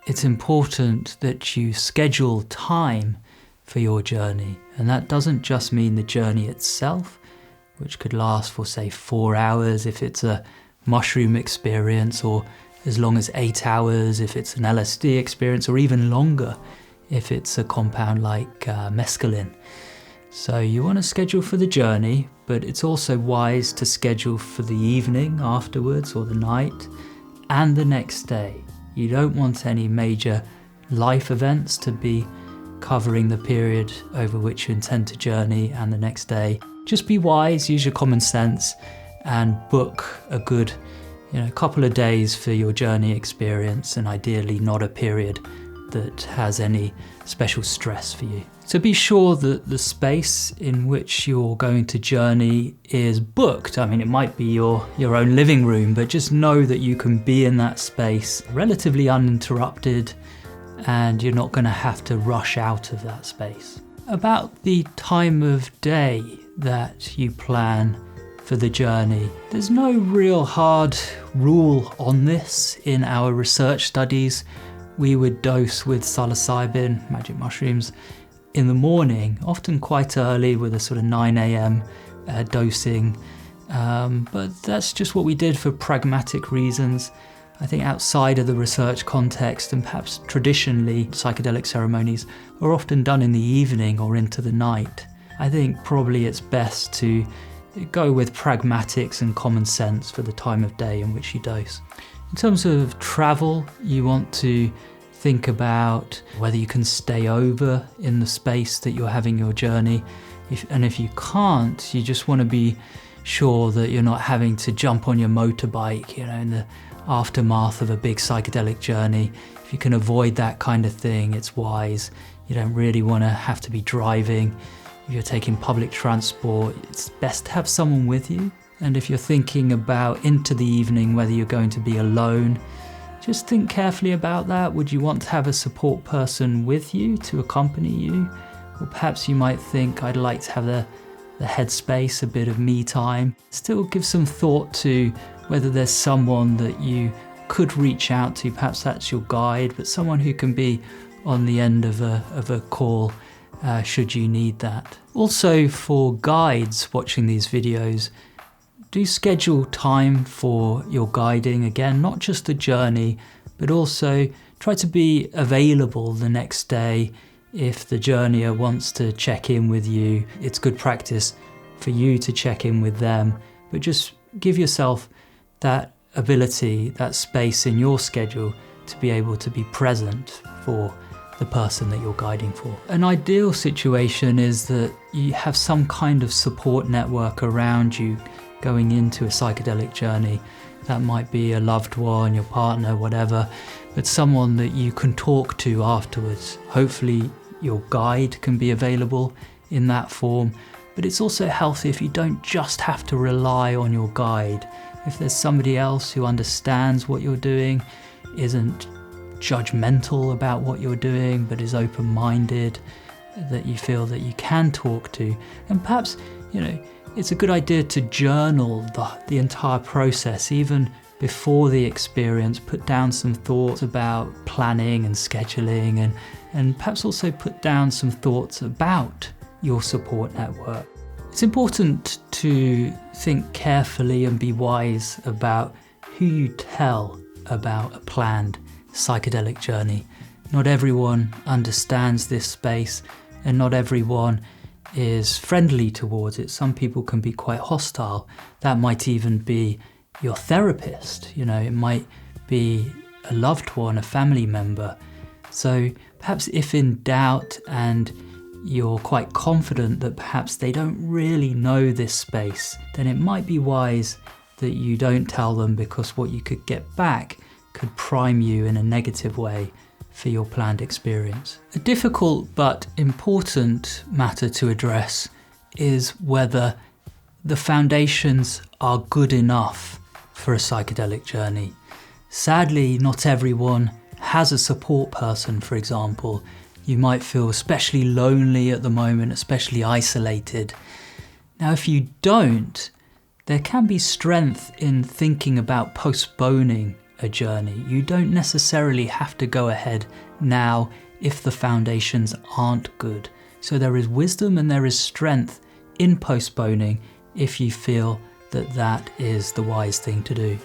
it's important that you schedule time for your journey. And that doesn't just mean the journey itself, which could last for, say, 4 hours if it's a mushroom experience, or as long as 8 hours if it's an LSD experience, or even longer if it's a compound like mescaline. So you want to schedule for the journey, but it's also wise to schedule for the evening afterwards, or the night, and the next day. You don't want any major life events to be covering the period over which you intend to journey and the next day. Just be wise, use your common sense, and book a good couple of days for your journey experience, and ideally not a period that has any special stress for you. So be sure that the space in which you're going to journey is booked. I mean, it might be your own living room, but just know that you can be in that space relatively uninterrupted, and you're not going to have to rush out of that space. About the time of day that you plan for the journey, there's no real hard rule on this. In our research studies, we would dose with psilocybin, magic mushrooms, in the morning, often quite early with a sort of 9 a.m. Dosing. But that's just what we did for pragmatic reasons. I think outside of the research context, and perhaps traditionally, psychedelic ceremonies are often done in the evening or into the night. I think probably it's best to go with pragmatics and common sense for the time of day in which you dose. In terms of travel, you want to think about whether you can stay over in the space that you're having your journey. If you can't, you just want to be sure that you're not having to jump on your motorbike, in the aftermath of a big psychedelic journey. If you can avoid that kind of thing, it's wise. You don't really want to have to be driving. If you're taking public transport, it's best to have someone with you. And if you're thinking about into the evening whether you're going to be alone, just think carefully about that. Would you want to have a support person with you to accompany you? Or perhaps you might think, I'd like to have the headspace, a bit of me time. Still give some thought to whether there's someone that you could reach out to. Perhaps that's your guide, but someone who can be on the end of a call should you need that. Also, for guides watching these videos, do schedule time for your guiding. Again, not just the journey, but also try to be available the next day if the journeyer wants to check in with you. It's good practice for you to check in with them, but just give yourself that ability, that space in your schedule to be able to be present for the person that you're guiding for. An ideal situation is that you have some kind of support network around you going into a psychedelic journey. That might be a loved one, your partner, whatever, but someone that you can talk to afterwards. Hopefully your guide can be available in that form, but it's also healthy if you don't just have to rely on your guide. If there's somebody else who understands what you're doing, isn't judgmental about what you're doing, but is open-minded, that you feel that you can talk to, and perhaps, it's a good idea to journal the entire process, even before the experience. Put down some thoughts about planning and scheduling, and perhaps also put down some thoughts about your support network. It's important to think carefully and be wise about who you tell about a planned psychedelic journey. Not everyone understands this space, and not everyone is friendly towards it. Some people can be quite hostile. That might even be your therapist, it might be a loved one, a family member. So perhaps if in doubt and you're quite confident that perhaps they don't really know this space, then it might be wise that you don't tell them, because what you could get back could prime you in a negative way for your planned experience. A difficult but important matter to address is whether the foundations are good enough for a psychedelic journey. Sadly, not everyone has a support person, for example. You might feel especially lonely at the moment, especially isolated. Now, if you don't, there can be strength in thinking about postponing a journey. You don't necessarily have to go ahead now if the foundations aren't good. So there is wisdom and there is strength in postponing if you feel that that is the wise thing to do.